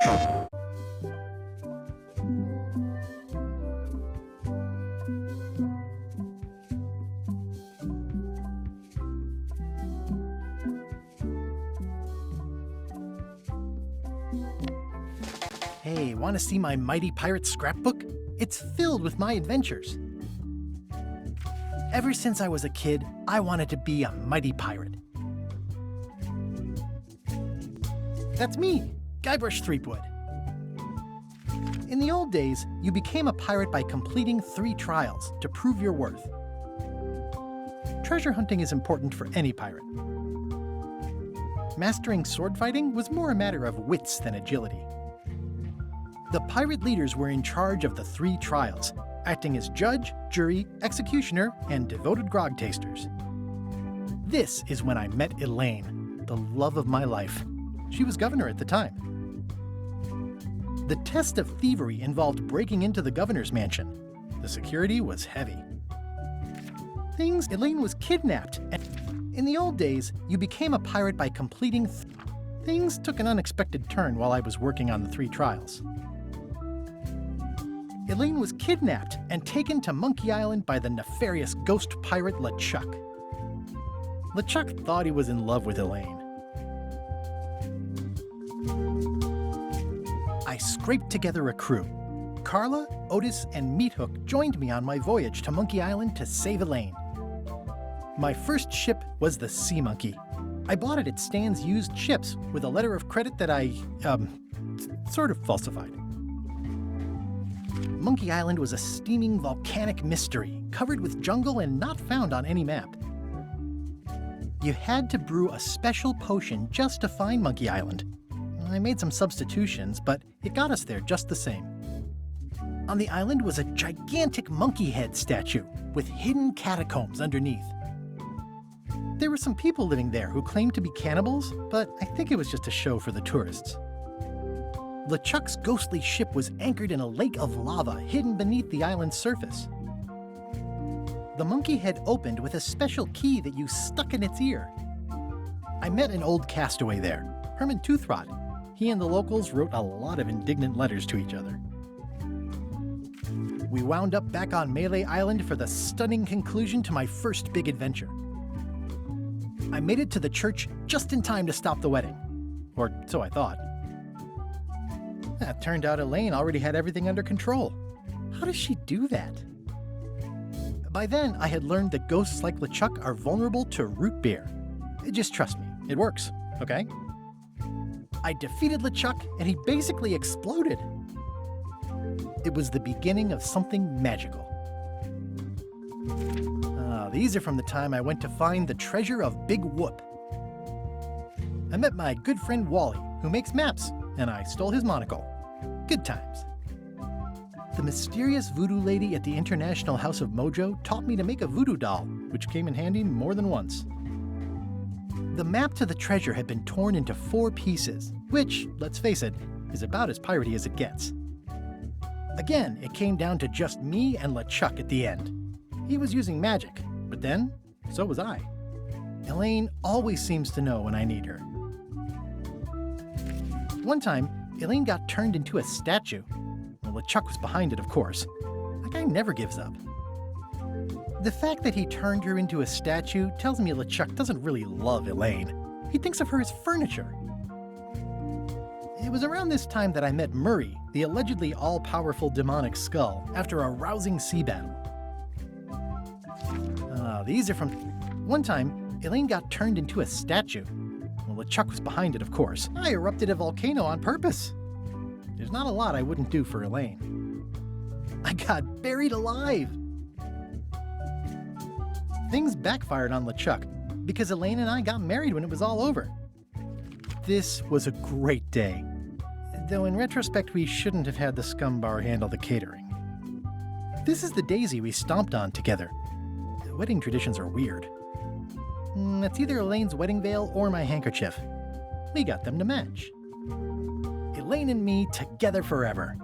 Hey, want to see my Mighty Pirate scrapbook? It's filled with my adventures. Ever since I was a kid, I wanted to be a mighty pirate. That's me, Guybrush Threepwood. In the old days, you became a pirate by completing 3 trials to prove your worth. Treasure hunting is important for any pirate. Mastering sword fighting was more a matter of wits than agility. The pirate leaders were in charge of the 3 trials, acting as judge, jury, executioner, and devoted grog tasters. This is when I met Elaine, the love of my life. She was governor at the time. The test of thievery involved breaking into the governor's mansion. The security was heavy. Elaine was kidnapped, and in the old days, you became a pirate by completing Things took an unexpected turn while I was working on the 3 trials. Elaine was kidnapped and taken to Monkey Island by the nefarious ghost pirate LeChuck. LeChuck thought he was in love with Elaine. I scraped together a crew. Carla, Otis, and Meathook joined me on my voyage to Monkey Island to save Elaine. My first ship was the Sea Monkey. I bought it at Stan's used ships with a letter of credit that I, sort of falsified. Monkey Island was a steaming volcanic mystery, covered with jungle and not found on any map. You had to brew a special potion just to find Monkey Island. I made some substitutions, but it got us there just the same. On the island was a gigantic monkey head statue with hidden catacombs underneath. There were some people living there who claimed to be cannibals, but I think it was just a show for the tourists. LeChuck's ghostly ship was anchored in a lake of lava hidden beneath the island's surface. The monkey head opened with a special key that you stuck in its ear. I met an old castaway there, Herman Toothrot. He and the locals wrote a lot of indignant letters to each other. We wound up back on Melee Island for the stunning conclusion to my first big adventure. I made it to the church just in time to stop the wedding. Or so I thought. It turned out Elaine already had everything under control. How does she do that? By then, I had learned that ghosts like LeChuck are vulnerable to root beer. Just trust me, it works, okay? I defeated LeChuck, and he basically exploded. It was the beginning of something magical. These are from the time I went to find the treasure of Big Whoop. I met my good friend Wally, who makes maps, and I stole his monocle. Good times. The mysterious voodoo lady at the International House of Mojo taught me to make a voodoo doll, which came in handy more than once. The map to the treasure had been torn into 4 pieces, which, let's face it, is about as piratey as it gets. Again, it came down to just me and LeChuck at the end. He was using magic, but then, so was I. Elaine always seems to know when I need her. One time, Elaine got turned into a statue. Well, LeChuck was behind it, of course. That guy never gives up. The fact that he turned her into a statue tells me LeChuck doesn't really love Elaine. He thinks of her as furniture. It was around this time that I met Murray, the allegedly all-powerful demonic skull, after a rousing sea battle. These are from... One time, Elaine got turned into a statue. Well, LeChuck was behind it, of course. I erupted a volcano on purpose. There's not a lot I wouldn't do for Elaine. I got buried alive. Things backfired on LeChuck because Elaine and I got married when it was all over. This was a great day. Though in retrospect, we shouldn't have had the scumbar handle the catering. This is the daisy we stomped on together. Wedding traditions are weird. It's either Elaine's wedding veil or my handkerchief. We got them to match. Elaine and me together forever.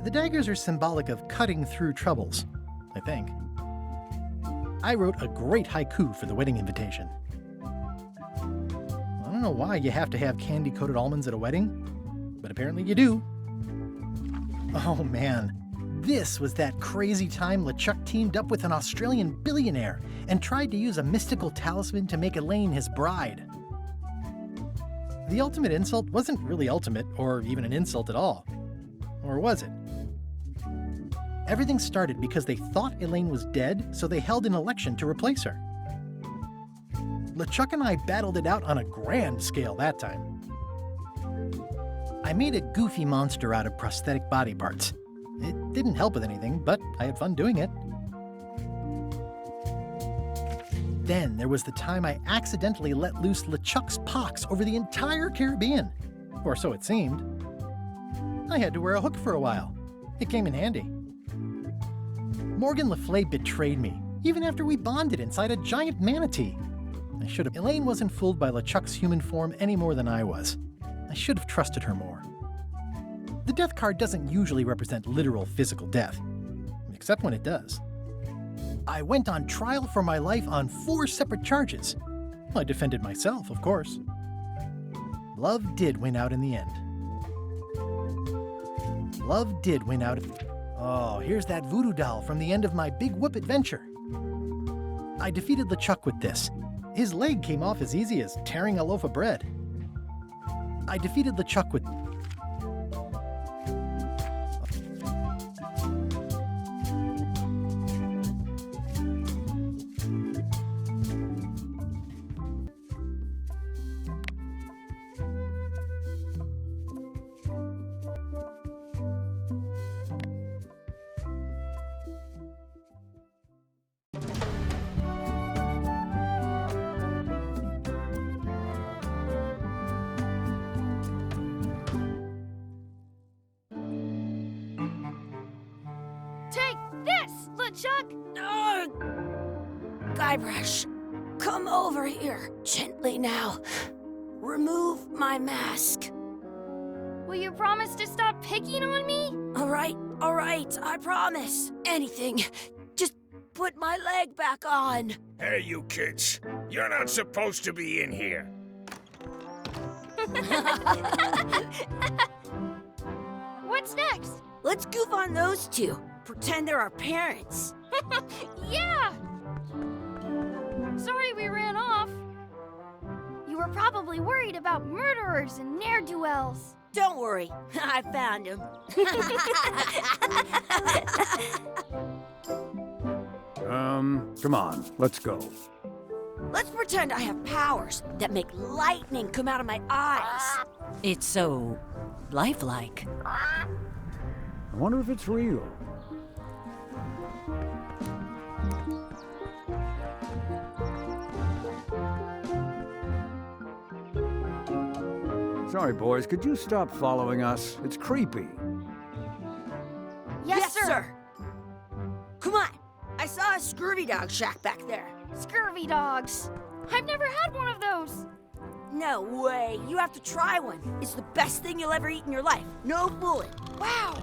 The daggers are symbolic of cutting through troubles, I think. I wrote a great haiku for the wedding invitation. I don't know why you have to have candy-coated almonds at a wedding. but apparently you do. Oh man, this was that crazy time LeChuck teamed up with an Australian billionaire and tried to use a mystical talisman to make Elaine his bride. The ultimate insult wasn't really ultimate, or even an insult at all. Or was it? Everything started because they thought Elaine was dead, so they held an election to replace her. LeChuck and I battled it out on a grand scale that time. I made a goofy monster out of prosthetic body parts. It didn't help with anything, but I had fun doing it. Then there was the time I accidentally let loose LeChuck's pox over the entire Caribbean. Or so it seemed. I had to wear a hook for a while. It came in handy. Morgan Le Fay betrayed me, even after we bonded inside a giant manatee. I should have. Elaine wasn't fooled by LeChuck's human form any more than I was. I should have trusted her more. The death card doesn't usually represent literal physical death, except when it does. I went on trial for my life on 4 separate charges. I defended myself, of course. Love did win out in the end. Love did win out. Oh, here's that voodoo doll from the end of my Big Whoop adventure. I defeated LeChuck with this. His leg came off as easy as tearing a loaf of bread. I defeated LeChuck with... Take this, LeChuck! Guybrush, come over here, gently now. Remove my mask. Will you promise to stop picking on me? All right, I promise. Anything. Just put my leg back on. Hey, you kids. You're not supposed to be in here. What's next? Let's goof on those two. Pretend they're our parents. Yeah! Sorry we ran off. You were probably worried about murderers and ne'er-do-wells. Don't worry, I found him. Come on, let's go. Let's pretend I have powers that make lightning come out of my eyes. It's so lifelike. I wonder if it's real. Sorry, boys, could you stop following us? It's creepy. Yes, sir. Come on, I saw a scurvy dog shack back there. Scurvy dogs. I've never had one of those. No way, you have to try one. It's the best thing you'll ever eat in your life. No fooling. Wow.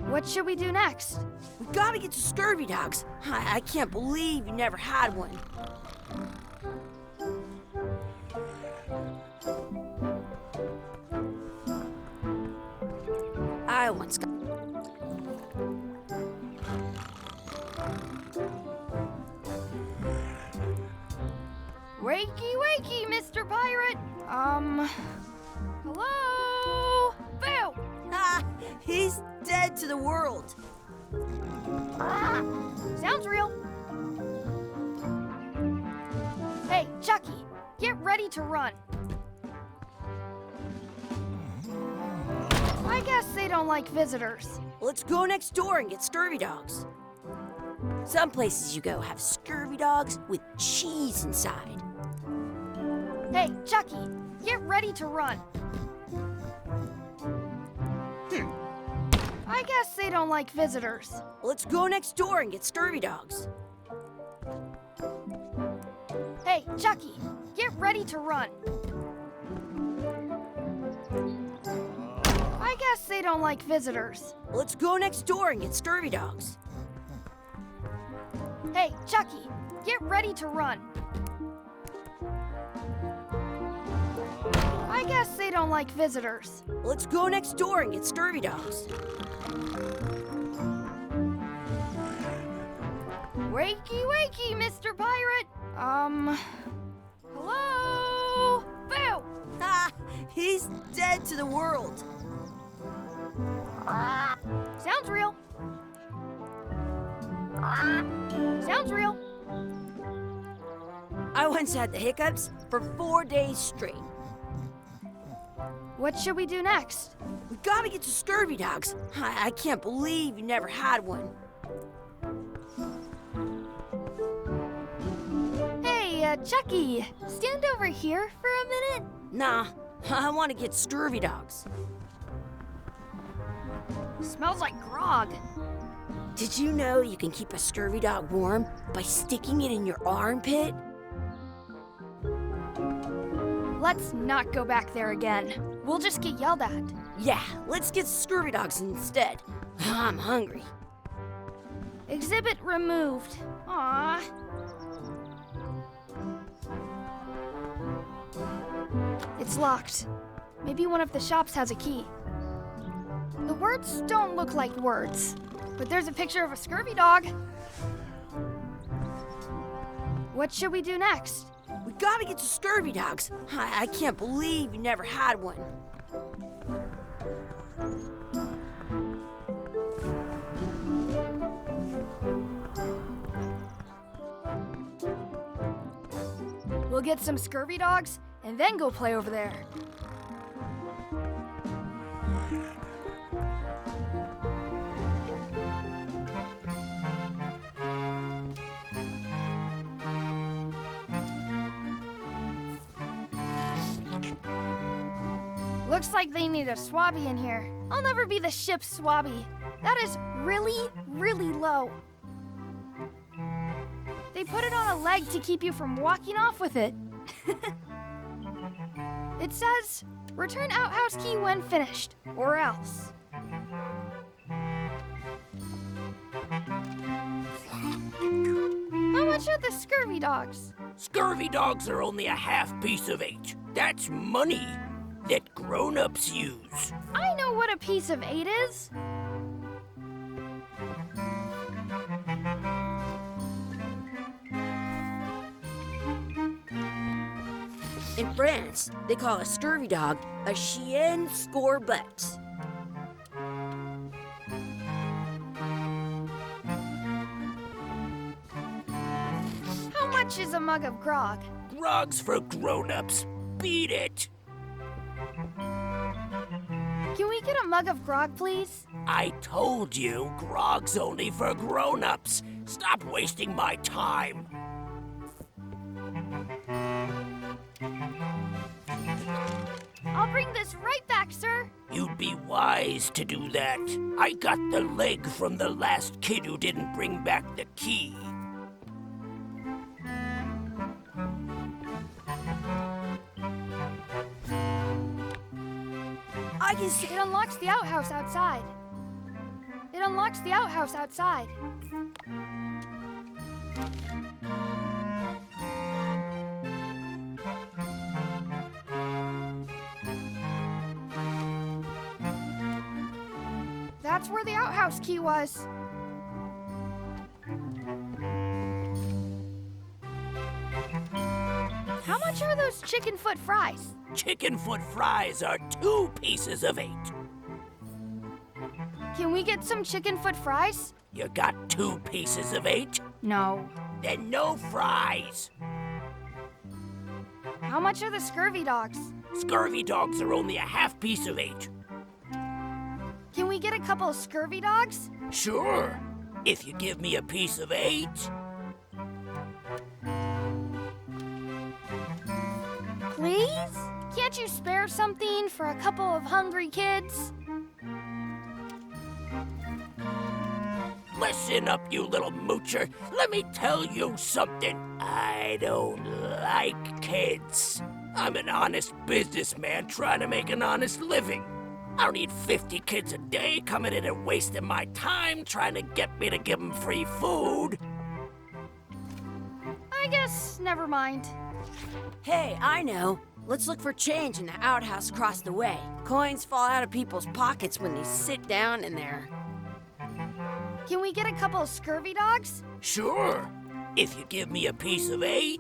What should we do next? We gotta get to scurvy dogs. I can't believe you never had one. I once got... Wakey, wakey, Mr. Pirate. Hello? Boo! Ah, he's dead to the world. Sounds real. Hey, Chucky, get ready to run. I guess they don't like visitors. Let's go next door and get scurvy dogs. Some places you go have scurvy dogs with cheese inside. Hey, Chucky, get ready to run. I guess they don't like visitors. Let's go next door and get scurvy dogs. Hey, Chucky, get ready to run. I guess they don't like visitors. Let's go next door and get scurvy dogs. Hey, Chucky, get ready to run. I guess they don't like visitors. Let's go next door and get scurvy dogs. Wakey, wakey, Mr. Pirate. Hello? Boo! Ha! He's dead to the world. Sounds real. Sounds real. I once had the hiccups for 4 days straight. What should we do next? We gotta get to scurvy dogs. I can't believe you never had one. Hey, Chucky, stand over here for a minute. Nah, I want to get scurvy dogs. Smells like grog. Did you know you can keep a scurvy dog warm by sticking it in your armpit? Let's not go back there again. We'll just get yelled at. Yeah, let's get scurvy dogs instead. I'm hungry. Exhibit removed. Aww. It's locked. Maybe one of the shops has a key. The words don't look like words, but there's a picture of a scurvy dog. What should we do next? We gotta get to scurvy dogs. I can't believe you never had one. We'll get some scurvy dogs and then go play over there. Looks like they need a swabby in here. I'll never be the ship's swabby. That is really, really low. They put it on a leg to keep you from walking off with it. It says, return outhouse key when finished, or else. How much are the scurvy dogs? Scurvy dogs are only a half piece of 8. That's money that grown-ups use. I know what a piece of 8 is. In France, they call a scurvy dog a chien scorbut. How much is a mug of grog? Grog's for grown-ups. Beat it. Can we get a mug of grog, please? I told you, grog's only for grown-ups. Stop wasting my time. I'll bring this right back, sir. You'd be wise to do that. I got the leg from the last kid who didn't bring back the key. I can see. It unlocks the outhouse outside. It unlocks the outhouse outside. That's where the outhouse key was. How much are those chicken foot fries? Chicken foot fries are 2 pieces of 8. Can we get some chicken foot fries? You got 2 pieces of 8? No. Then no fries. How much are the scurvy dogs? Scurvy dogs are only a half piece of 8. Can we get a couple of scurvy dogs? Sure, if you give me a piece of 8. Please? Can't you spare something for a couple of hungry kids? Listen up, you little moocher. Let me tell you something. I don't like kids. I'm an honest businessman trying to make an honest living. I don't need 50 kids a day coming in and wasting my time trying to get me to give them free food. I guess never mind. Hey, I know. Let's look for change in the outhouse across the way. Coins fall out of people's pockets when they sit down in there. Can we get a couple of scurvy dogs? Sure, if you give me a piece of 8.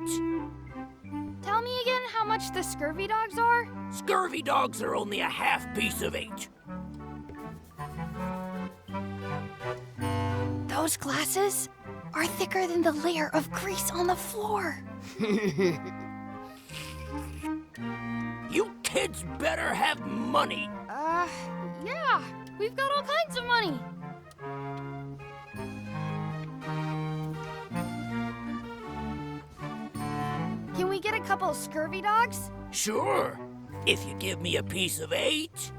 Tell me again how much the scurvy dogs are? Scurvy dogs are only a half piece of 8. Those glasses are thicker than the layer of grease on the floor. You kids better have money. Yeah, we've got all kinds of money. Can we get a couple of scurvy dogs? Sure, if you give me a piece of 8.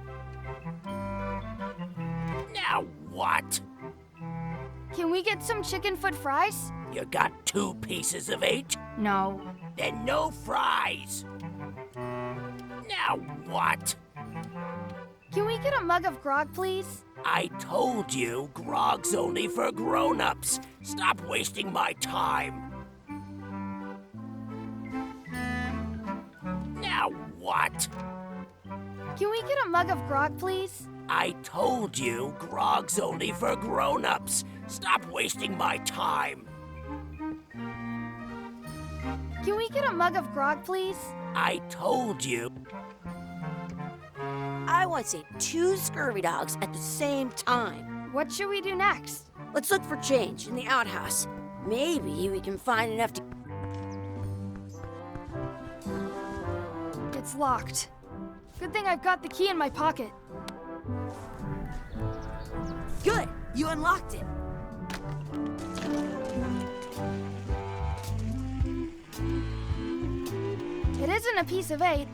Now what? Can we get some chicken foot fries? You got 2 pieces of 8? No. Then no fries. Now what? Can we get a mug of grog, please? I told you, grog's only for grown-ups. Stop wasting my time. Now what? Can we get a mug of grog, please? I told you, grog's only for grown-ups. Stop wasting my time. Can we get a mug of grog, please? I told you. I want to say 2 scurvy dogs at the same time. What should we do next? Let's look for change in the outhouse. Maybe we can find enough to... It's locked. Good thing I've got the key in my pocket. Good! You unlocked it. It isn't a piece of 8,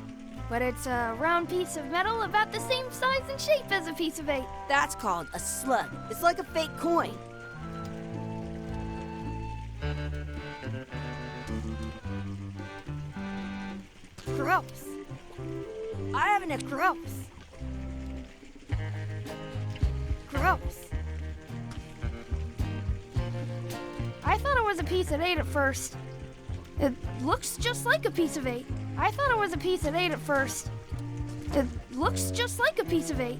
but it's a round piece of metal about the same size and shape as a piece of 8. That's called a slug. It's like a fake coin. Gross. I haven't a Gross. Gross. I thought it was a piece of 8 at first. It looks just like a piece of 8. I thought it was a piece of 8 at first. It looks just like a piece of 8.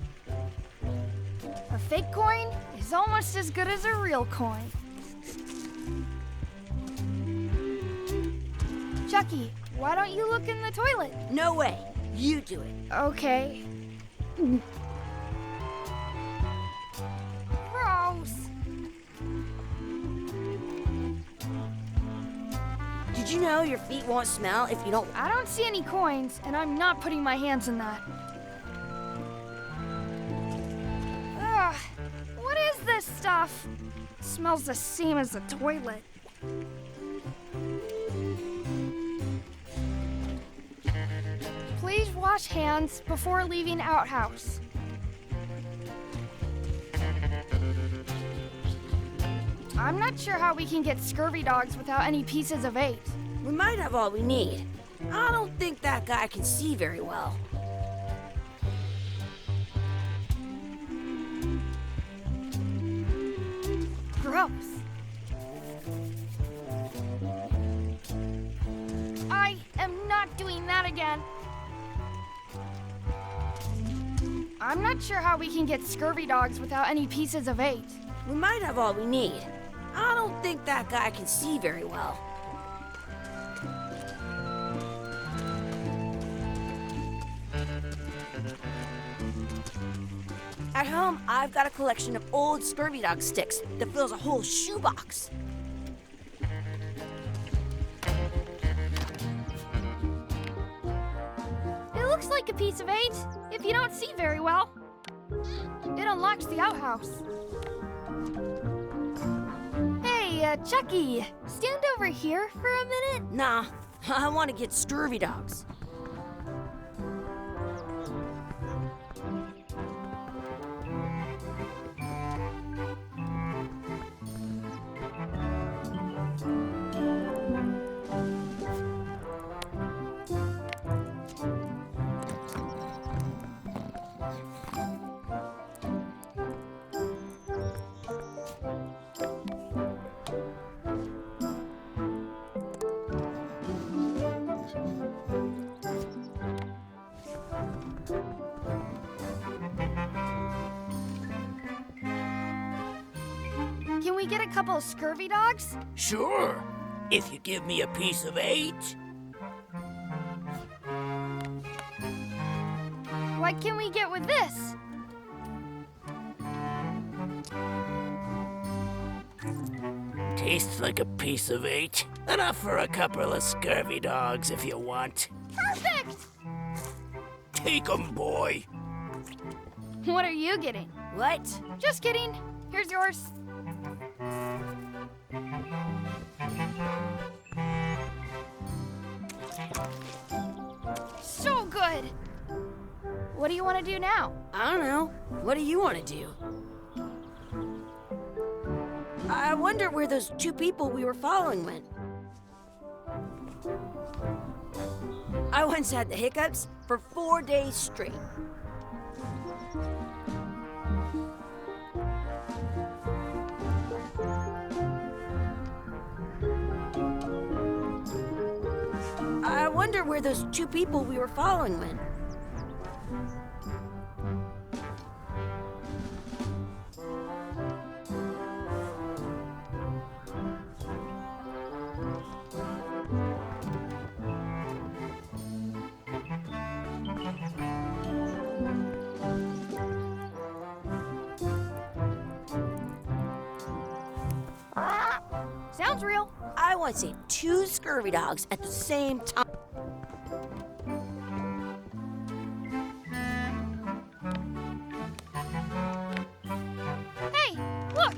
A fake coin is almost as good as a real coin. Chucky, why don't you look in the toilet? No way. You do it. Okay. Gross. Did you know your feet won't smell if you don't... I don't see any coins, and I'm not putting my hands in that. Ugh, what is this stuff? It smells the same as the toilet. Please wash hands before leaving outhouse. I'm not sure how we can get scurvy dogs without any pieces of 8. We might have all we need. I don't think that guy can see very well. Gross. I am not doing that again. I'm not sure how we can get scurvy dogs without any pieces of 8. We might have all we need. I don't think that guy can see very well. At home, I've got a collection of old scurvy dog sticks that fills a whole shoebox. It looks like a piece of 8 if you don't see very well. It unlocks the outhouse. Hey, Chucky, stand over here for a minute. Nah, I want to get scurvy dogs. we get a couple of scurvy dogs? Sure, if you give me a piece of 8. What can we get with this? Tastes like a piece of 8. Enough for a couple of scurvy dogs if you want. Perfect! Take 'em, boy. What are you getting? What? Just kidding. Here's yours. So good. What do you want to do now? I don't know. What do you want to do? I wonder where those 2 people we were following went. I once had the hiccups for 4 days straight. I wonder where those 2 people we were following went. Sounds real. I once ate 2 scurvy dogs at the same time. Hey, look!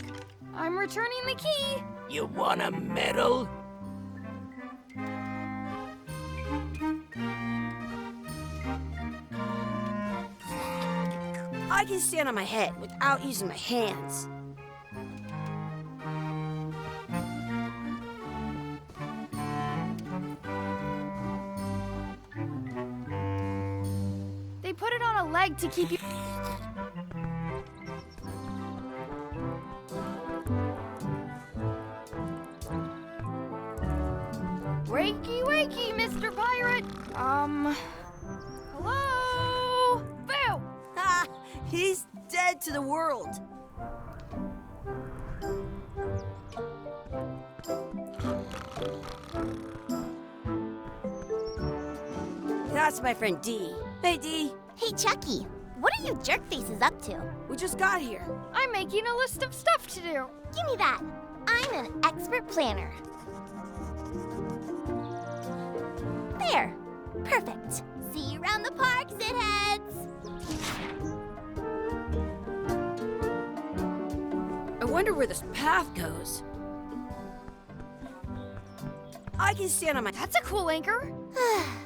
I'm returning the key. You want a medal? I can stand on my head without using my hands. They put it on a leg to keep you... Wakey, wakey, Mr. Pirate. Hello? Boo! Ha! He's dead to the world. That's my friend Dee. Hey, Dee. Hey, Chucky, what are you jerk faces up to? We just got here. I'm making a list of stuff to do. Give me that. I'm an expert planner. There. Perfect. See you around the park, Zitheads. I wonder where this path goes. I can stand on my... That's a cool anchor.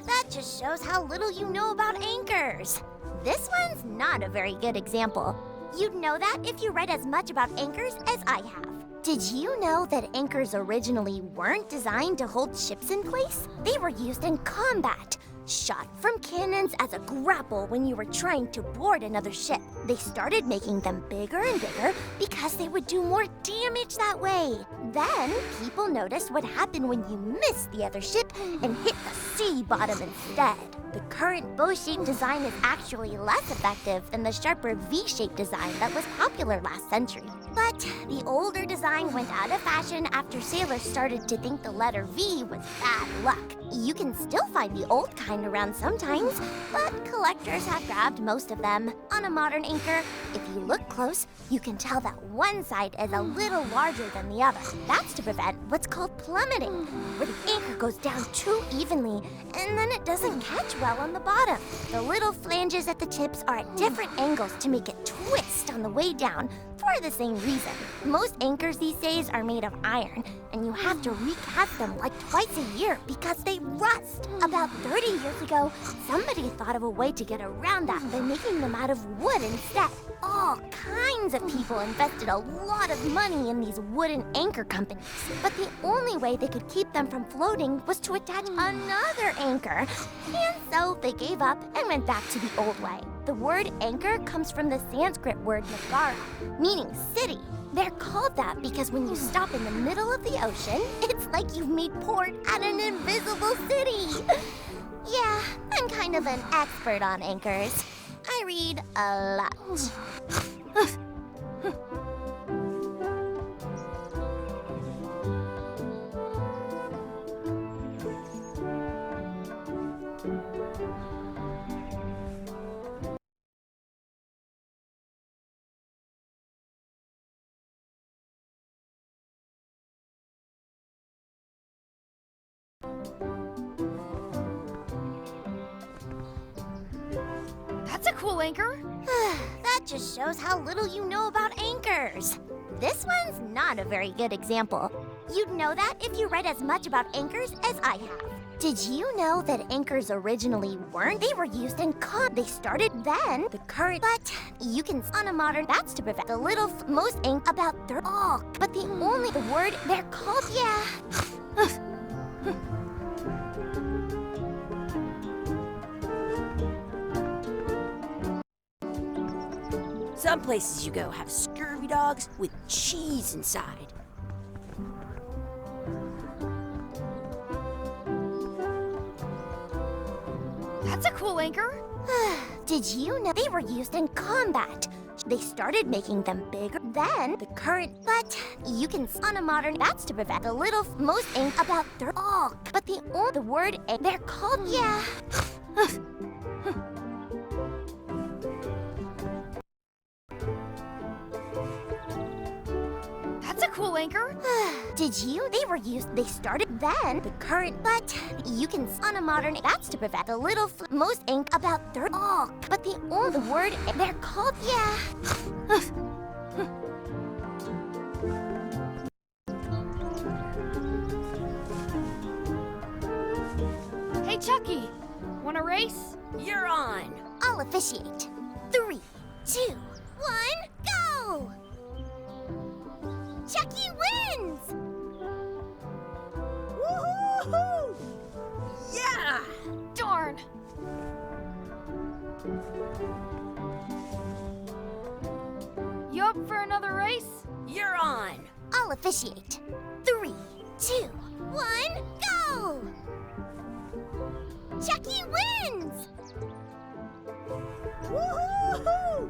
That just shows how little you know about anchors. This one's not a very good example. You'd know that if you read as much about anchors as I have. Did you know that anchors originally weren't designed to hold ships in place? They were used in combat, shot from cannons as a grapple when you were trying to board another ship. They started making them bigger and bigger because they would do more damage that way. Then, people noticed what happened when you missed the other ship and hit the sea bottom instead. The current bow-shaped design is actually less effective than the sharper V-shaped design that was popular last century. But the older design went out of fashion after sailors started to think the letter V was bad luck. You can still find the old kind around sometimes, but collectors have grabbed most of them. On a modern anchor, if you look close, you can tell that one side is a little larger than the other. That's to prevent what's called plummeting, where the anchor goes down too evenly, and then it doesn't catch well on the bottom. The little flanges at the tips are at different angles to make it twist on the way down for the same reason. Most anchors these days are made of iron, and you have to recast them like twice a year because they rust. About 30 years ago, somebody thought of a way to get around that by making them out of wood instead. All kinds of people invested a lot of money in these wooden anchor companies, but the only way they could keep them from floating was to attach another anchor, and so they gave up and went back to the old way. The word anchor comes from the Sanskrit word nagara, meaning city. They're called that because when you stop in the middle of the ocean, it's like you've made port at an invisible city. Yeah, I'm kind of an expert on anchors. I read a lot. That's a cool anchor. That just shows how little you know about anchors. This one's not a very good example. You'd know that if you read as much about anchors as I have. Did you know that anchors originally weren't? They were used in They started then. The current, but you can on a modern. That's to prevent the little most ink about their all. But the only the word they're called. Yeah. Some places you go have scurvy dogs with cheese inside. That's a cool anchor. Did you know they were used in combat? They started making them bigger then. The current, but you can on a modern. That's to prevent the little most ink about their all. But the word they're called. Yeah. That's a cool anchor. Did you? They were used. They started then. The current, but you can on a modern. That's to prevent the little most ink about their all. But the word they're called. Yeah. Hey, Chucky. Want a race? You're on. I'll officiate. 3, 2, 1, go! Chucky wins! Woohoo! Yeah! Darn. You up for another race? You're on. I'll officiate. 3, 2, 1, go! Chucky wins! Woohoo!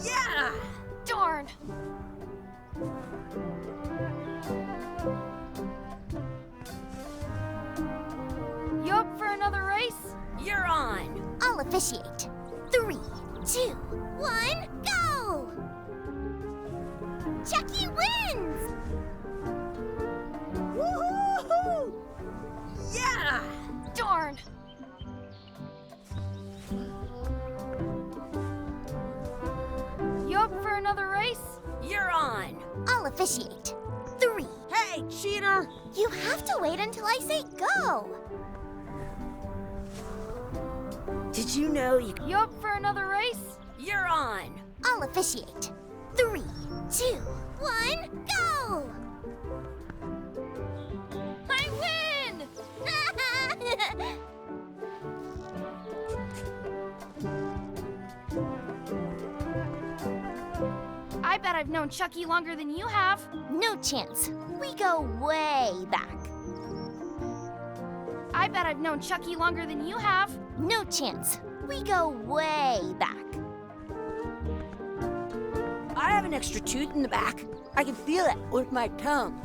Yeah! Darn. You up for another race? You're on. I'll officiate. 3, 2, 1, go! Chucky wins! Woohoo! Yeah! Darn. You up for another race? You're on. I'll officiate. 3. Hey, cheater! You have to wait until I say go. Did you know you... You up for another race? You're on. I'll officiate. 3, 2, 1, go! I win! I bet I've known Chucky longer than you have. No chance. We go way back. I bet I've known Chucky longer than you have. No chance. We go way back. I have an extra tooth in the back. I can feel it with my tongue.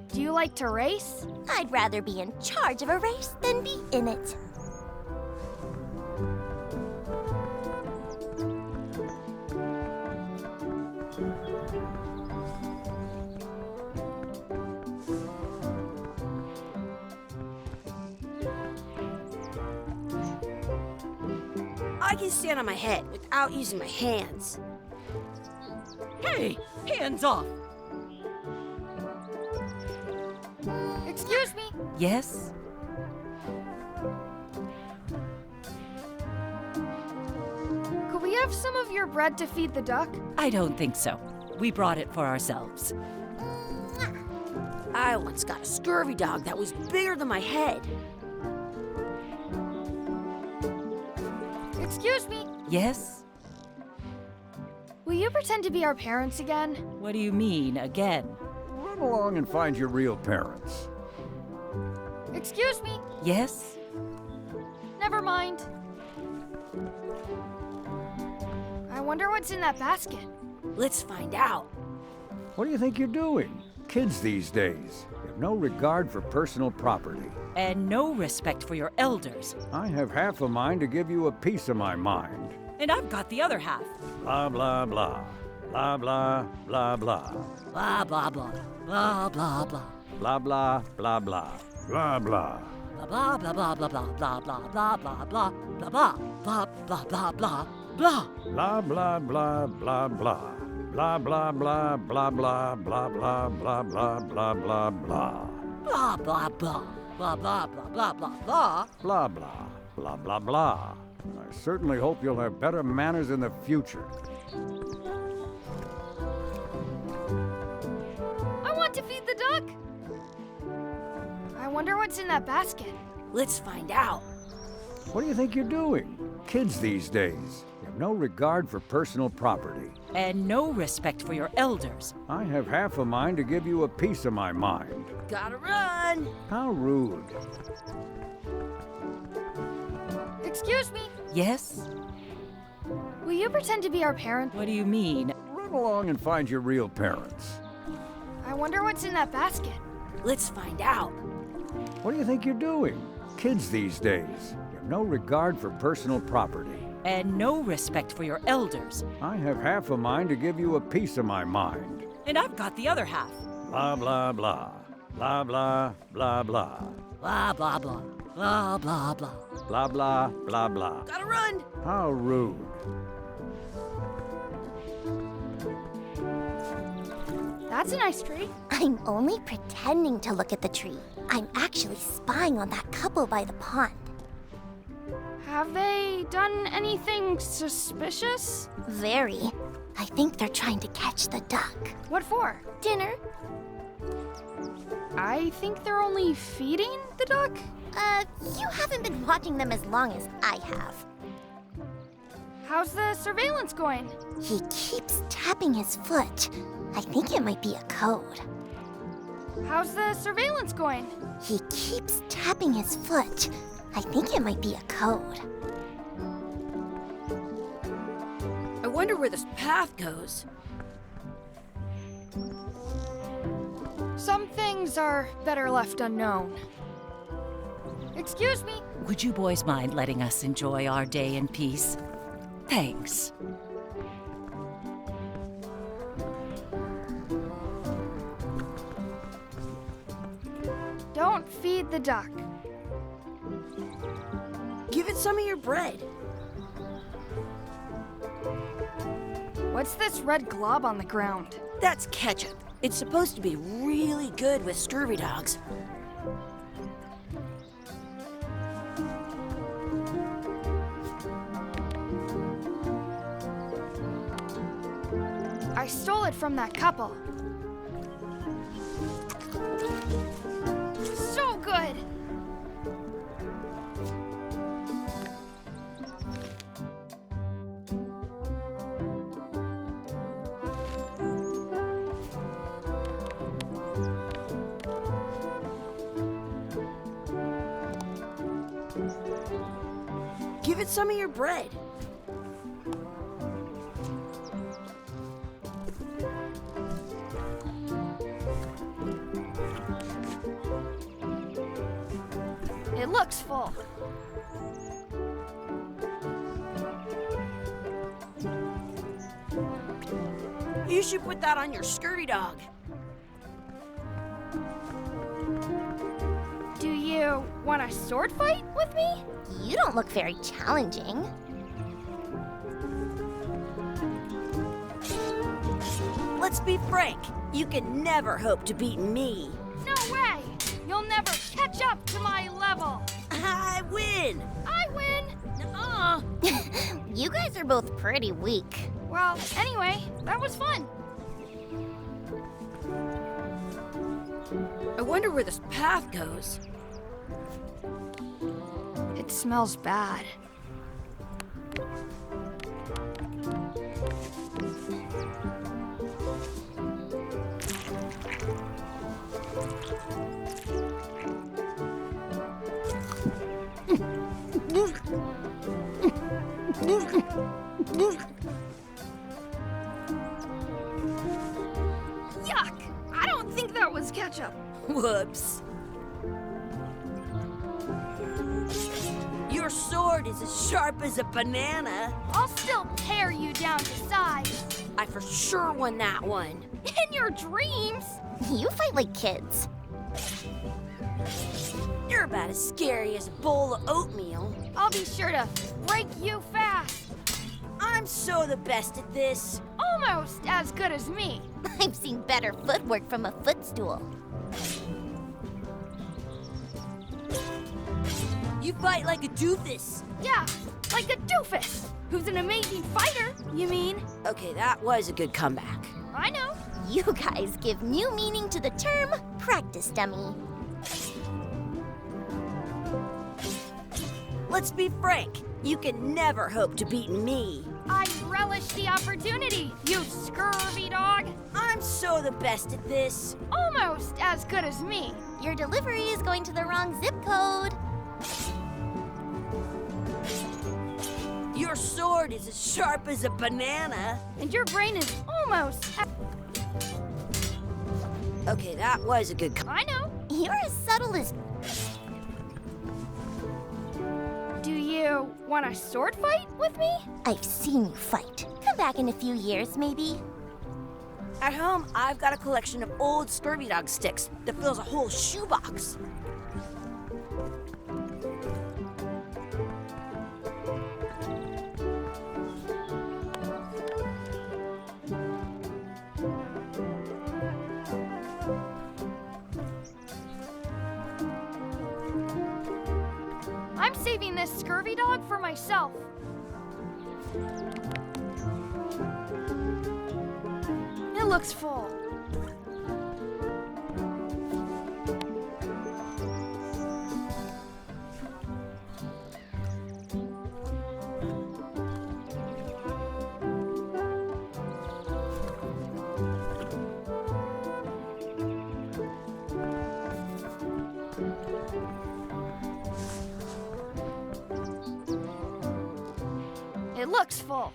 Do you like to race? I'd rather be in charge of a race than be in it. I can stand on my head without using my hands. Hey, hands off. Excuse me. Yes? Could we have some of your bread to feed the duck? I don't think so. We brought it for ourselves. I once got a scurvy dog that was bigger than my head. Excuse me. Yes? Will you pretend to be our parents again? What do you mean, again? Run along and find your real parents. Excuse me. Yes? Never mind. I wonder what's in that basket. Let's find out. What do you think you're doing? Kids these days have no regard for personal property. And no respect for your elders. I have half a mind to give you a piece of my mind. And I've got the other half. Blah, blah, blah. Blah, blah, blah, blah. Blah, blah, blah. Blah, blah, blah. Blah, blah, blah, blah. Blah, blah. blah blah blah blah blah blah blah blah blah blah blah blah blah blah blah blah blah. Blah, blah, blah, blah, blah. Blah, blah, blah, blah, blah, blah, blah, blah, blah, blah, blah, blah. Blah blah blah blah blah blah blah blah blah. Blah, blah, blah, blah, blah. I certainly hope you'll have better manners in the future. I want to feed the duck. I wonder what's in that basket. Let's find out. What do you think you're doing? Kids these days have no regard for personal property. And no respect for your elders. I have half a mind to give you a piece of my mind. Gotta run. How rude. Excuse me. Yes? Will you pretend to be our parent? What do you mean? Run along and find your real parents. I wonder what's in that basket. Let's find out. What do you think you're doing? Kids these days have no regard for personal property. And no respect for your elders. I have half a mind to give you a piece of my mind. And I've got the other half. Blah, blah, blah. Blah, blah, blah, blah. Blah blah blah blah blah blah. Blah, blah, blah, blah. Gotta run. How rude. That's a nice tree. I'm only pretending to look at the tree. I'm actually spying on that couple by the pond. Have they done anything suspicious? Very. I think they're trying to catch the duck. What for? Dinner? I think they're only feeding the duck. You haven't been watching them as long as I have. How's the surveillance going? He keeps tapping his foot. I think it might be a code. How's the surveillance going? He keeps tapping his foot. I think it might be a code. I wonder where this path goes. Some things are better left unknown. Excuse me. Would you boys mind letting us enjoy our day in peace? Thanks. Don't feed the duck. Give it some of your bread. What's this red glob on the ground? That's ketchup. It's supposed to be really good with scurvy dogs. I stole it from that couple. So good! Give it some of your bread. It looks full. You should put that on your scurvy dog. Do you want a sword fight with me? You don't look very challenging. Let's be frank. You can never hope to beat me. No way! You'll never catch up to my level. I win. I win! Nuh-uh. You guys are both pretty weak. Well, anyway, that was fun. I wonder where this path goes. It smells bad. Yuck! I don't think that was ketchup. Whoops. Your sword is as sharp as a banana. I'll still tear you down to size. I for sure won that one. In your dreams. You fight like kids. You're about as scary as a bowl of oatmeal. I'll be sure to break you fast. I'm so the best at this. Almost as good as me. I've seen better footwork from a footstool. You fight like a doofus. Yeah, like a doofus. Who's an amazing fighter, you mean? Okay, that was a good comeback. I know. You guys give new meaning to the term practice dummy. Let's be frank. You can never hope to beat me. I relish the opportunity, you scurvy dog. I'm so the best at this. Almost as good as me. Your delivery is going to the wrong zip code. Your sword is as sharp as a banana. And your brain is almost. Okay, that was a good I know. You're as subtle as... Do you want a sword fight with me? I've seen you fight. Come back in a few years, maybe. At home, I've got a collection of old scurvy dog sticks that fills a whole shoebox. I'm saving this scurvy dog for myself. It looks full. It looks full.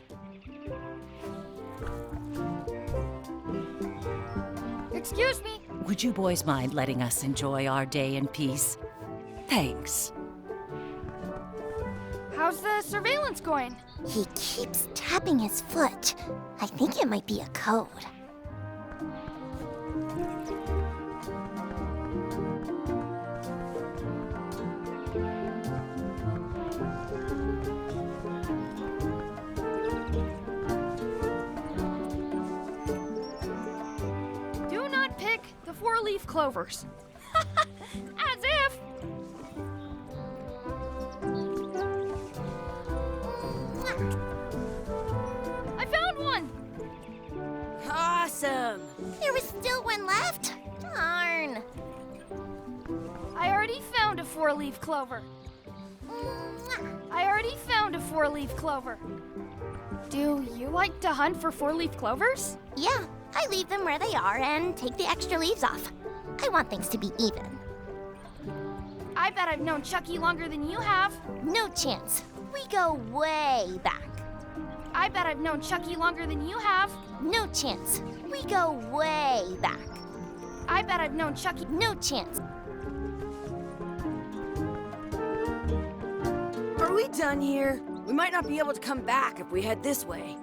Excuse me. Would you boys mind letting us enjoy our day in peace? Thanks. How's the surveillance going? He keeps tapping his foot. I think it might be a code. Do not pick the four-leaf clovers. As if. I found one. Awesome! There was still one left? Darn. I already found a four-leaf clover. I already found a four-leaf clover. Do you like to hunt for four-leaf clovers? Yeah, I leave them where they are and take the extra leaves off. I want things to be even. I bet I've known Chucky longer than you have. No chance. We go way back. I bet I've known Chucky longer than you have. No chance. We go way back. I bet I've known Chucky. No chance. Are we done here? We might not be able to come back if we head this way.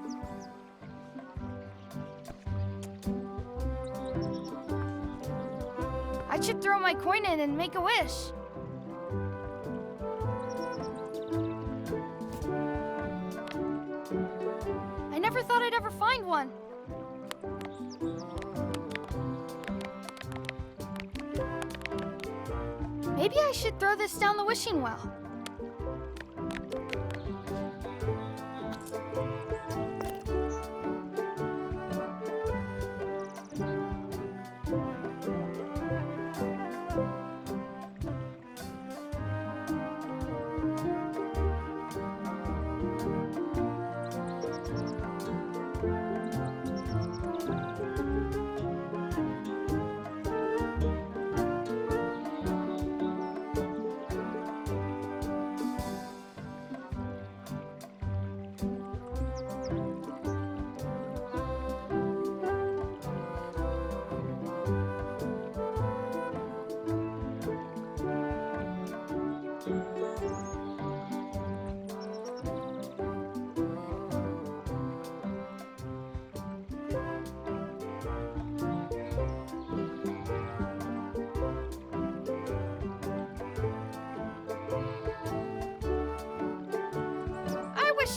I should throw my coin in and make a wish. I never thought I'd ever find one. Maybe I should throw this down the wishing well.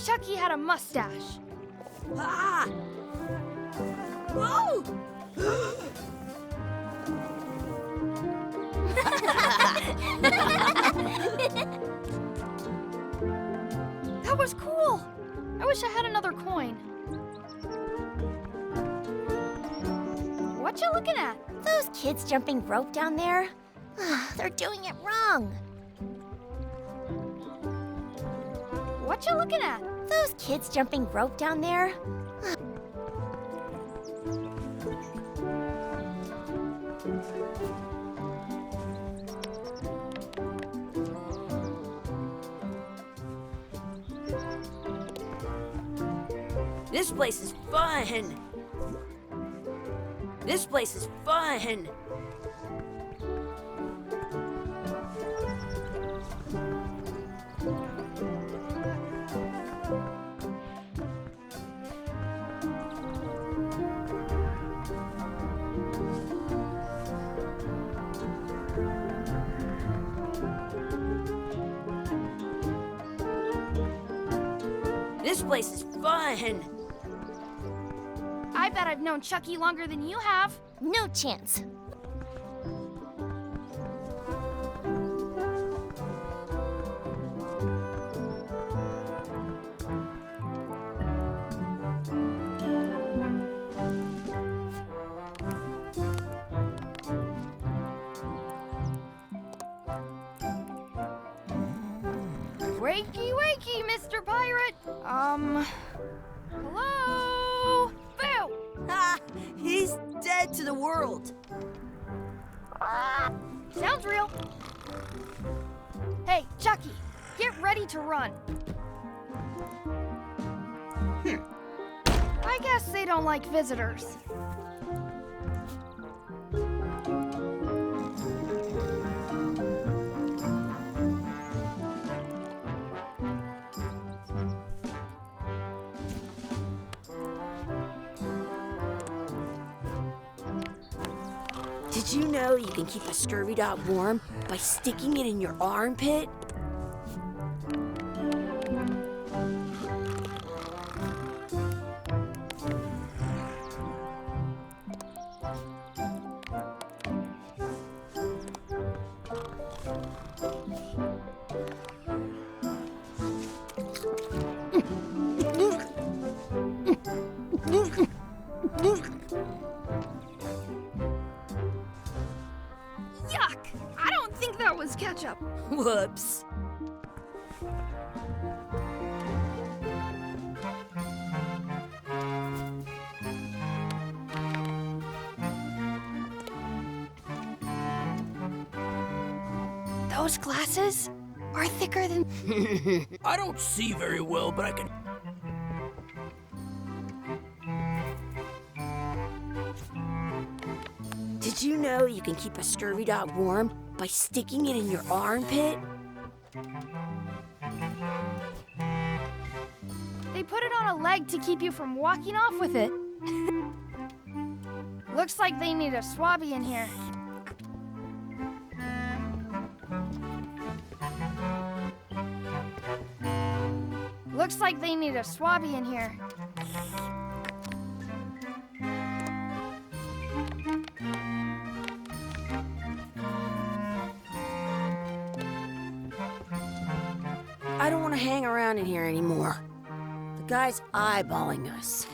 wish Chucky had a mustache. Ah! Whoa! That was cool. I wish I had another coin. What you looking at? Those kids jumping rope down there, they're doing it wrong. What you looking at? Those kids jumping rope down there. This place is fun. This place is fun. This place is fun. I bet I've known Chucky longer than you have. No chance. Wakey, wakey, Mr. Pirate. Hello? Phil! Ha! He's dead to the world. Sounds real. Hey, Chucky, get ready to run. I guess they don't like visitors. Did you know you can keep a scurvy dog warm by sticking it in your armpit? Yuck! I don't think that was ketchup. Whoops. Those glasses are thicker than... I don't see very well, but I can. Did you know you can keep a scurvy dog warm by sticking it in your armpit? They put it on a leg to keep you from walking off with it. Looks like they need a swabby in here. Looks like they need a swabby in here. I don't want to hang around in here anymore. The guy's eyeballing us.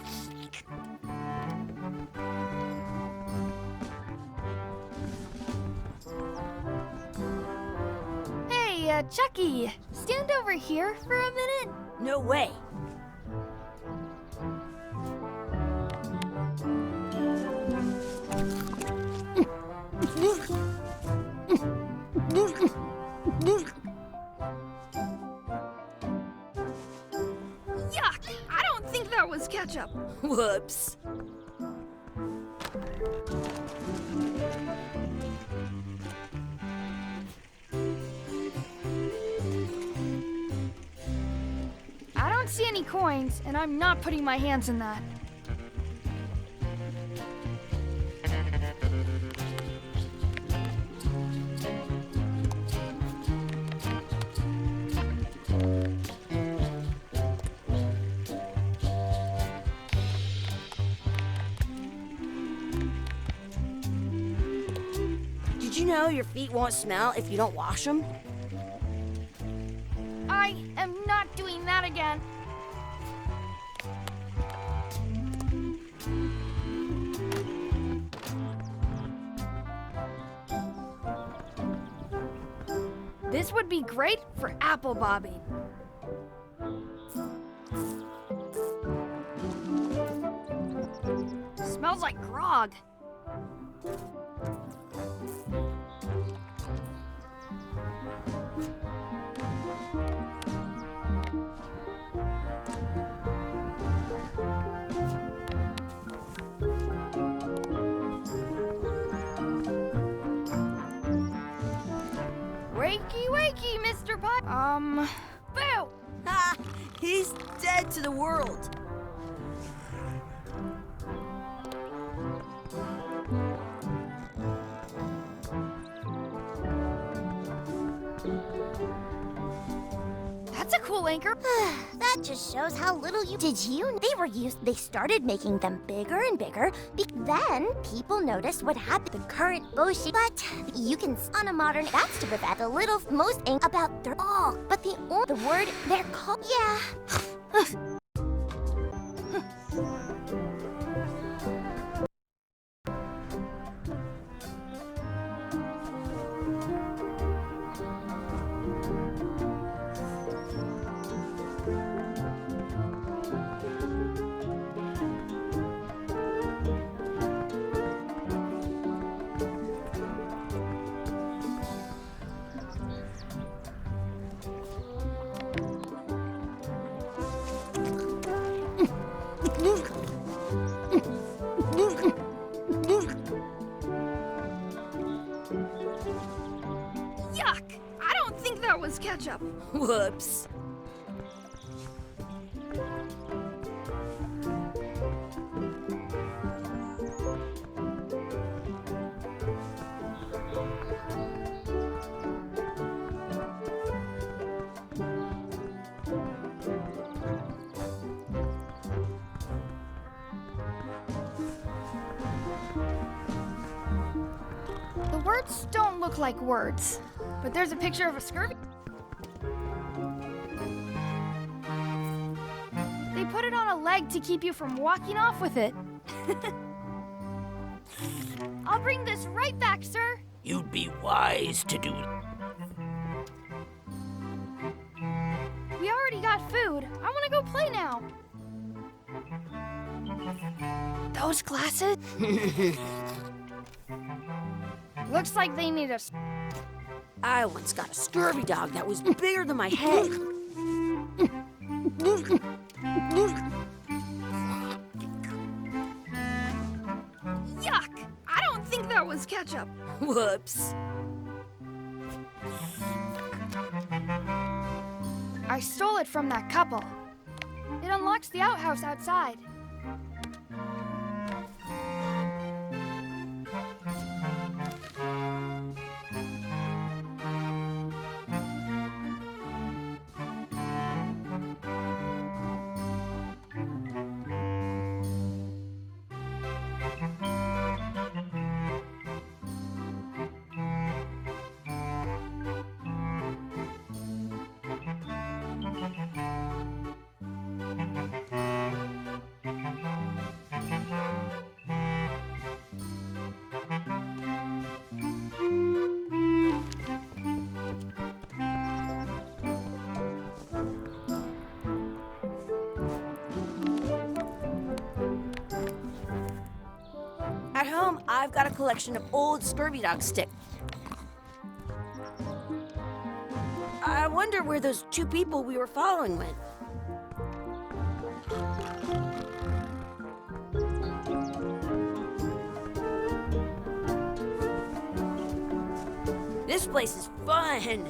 Hey, Chucky, stand over here for a minute. No way. Yuck! I don't think that was ketchup. Whoops. I don't see any coins, and I'm not putting my hands in that. you know your feet won't smell if you don't wash them? I am not doing that again. This would be great for apple bobbing. Smells like grog. Wakey, wakey, Mr. Pie. Boo! Ha! He's dead to the world. That's a cool anchor. That just shows how little you did you they started making them bigger and bigger. Then people noticed what happened the current bullshit. But you can on a modern that's to prevent the little most about their all. But the word they're called yeah. Yuck! I don't think that was ketchup. Whoops. The words don't look like words, but there's a picture of a scurvy. They put it on a leg to keep you from walking off with it. I'll bring this right back, sir. You'd be wise to do it. We already got food. I want to go play now. Those glasses? Looks like they need a... I once got a scurvy dog that was bigger than my head. Yuck! I don't think that was ketchup. Whoops. I stole it from that couple. It unlocks the outhouse outside. At home, I've got a collection of old scurvy dog sticks. I wonder where those two people we were following went. This place is fun.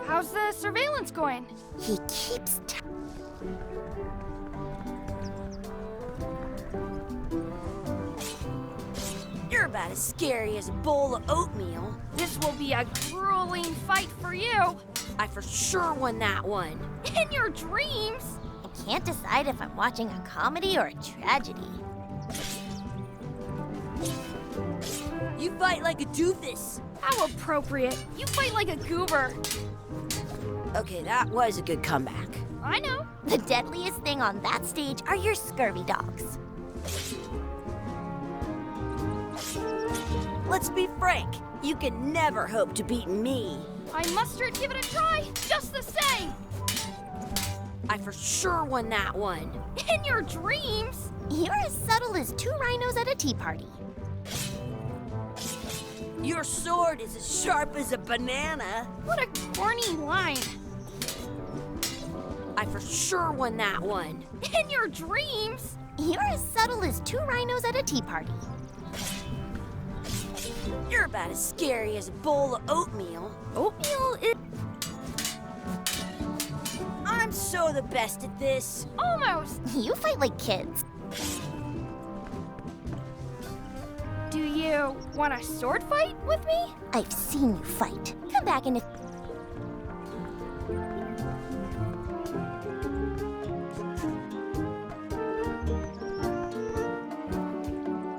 How's the surveillance going? He keeps You're about as scary as a bowl of oatmeal. This will be a grueling fight for you. I for sure won that one. In your dreams? I can't decide if I'm watching a comedy or a tragedy. You fight like a doofus. How appropriate. You fight like a goober. Okay, that was a good comeback. I know. The deadliest thing on that stage are your scurvy dogs. Let's be frank. You can never hope to beat me. I mustard give it a try, just the same. I for sure won that one. In your dreams? You're as subtle as two rhinos at a tea party. Your sword is as sharp as a banana. What a corny line. I for sure won that one. In your dreams? You're as subtle as two rhinos at a tea party. You're about as scary as a bowl of oatmeal. Oatmeal is I'm so the best at this. almost. You fight like kids. Do you want a sword fight with me? I've seen you fight. Come back in a...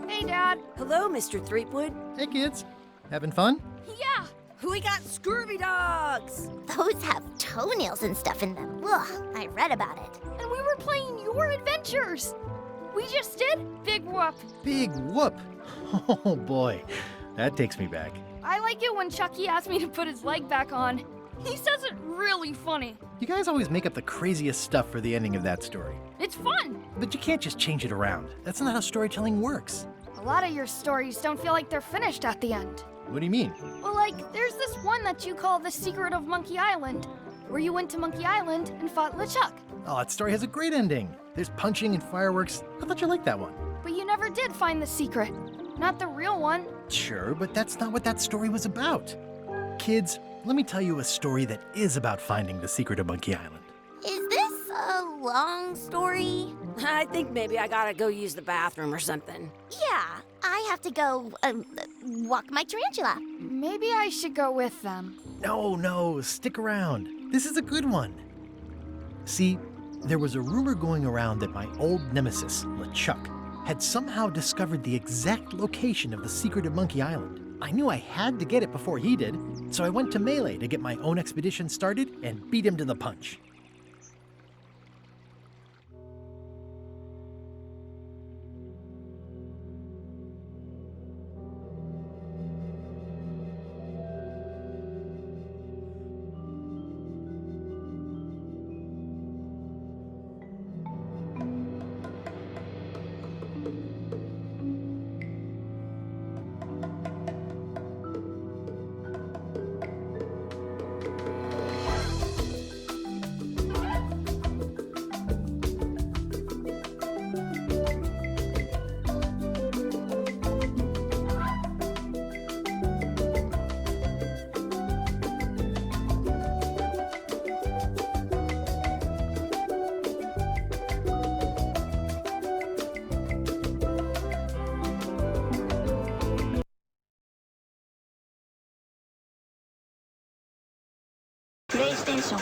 Hey, Dad. Hello, Mr. Threepwood. Hey, kids. Having fun? Yeah. We got scurvy dogs. Those have toenails and stuff in them. Ugh, I read about it. And we were playing your adventures. We just did Big Whoop. Big whoop. Oh, boy. That takes me back. I like it when Chucky asked me to put his leg back on. He says it really funny. You guys always make up the craziest stuff for the ending of that story. It's fun. But you can't just change it around. That's not how storytelling works. A lot of your stories don't feel like they're finished at the end. What do you mean? Well, like, there's this one that you call The Secret of Monkey Island, where you went to Monkey Island and fought LeChuck. Oh, that story has a great ending. There's punching and fireworks. I thought you liked that one. But you never did find the secret. Not the real one. Sure, but that's not what that story was about. Kids, let me tell you a story that is about finding the secret of Monkey Island. Is this a long story? I think maybe I gotta go use the bathroom or something. Yeah, I have to go walk my tarantula. Maybe I should go with them. No, stick around. This is a good one. See, there was a rumor going around that my old nemesis, LeChuck, had somehow discovered the exact location of the secret of Monkey Island. I knew I had to get it before he did, so I went to Melee to get my own expedition started and beat him to the punch. PlayStation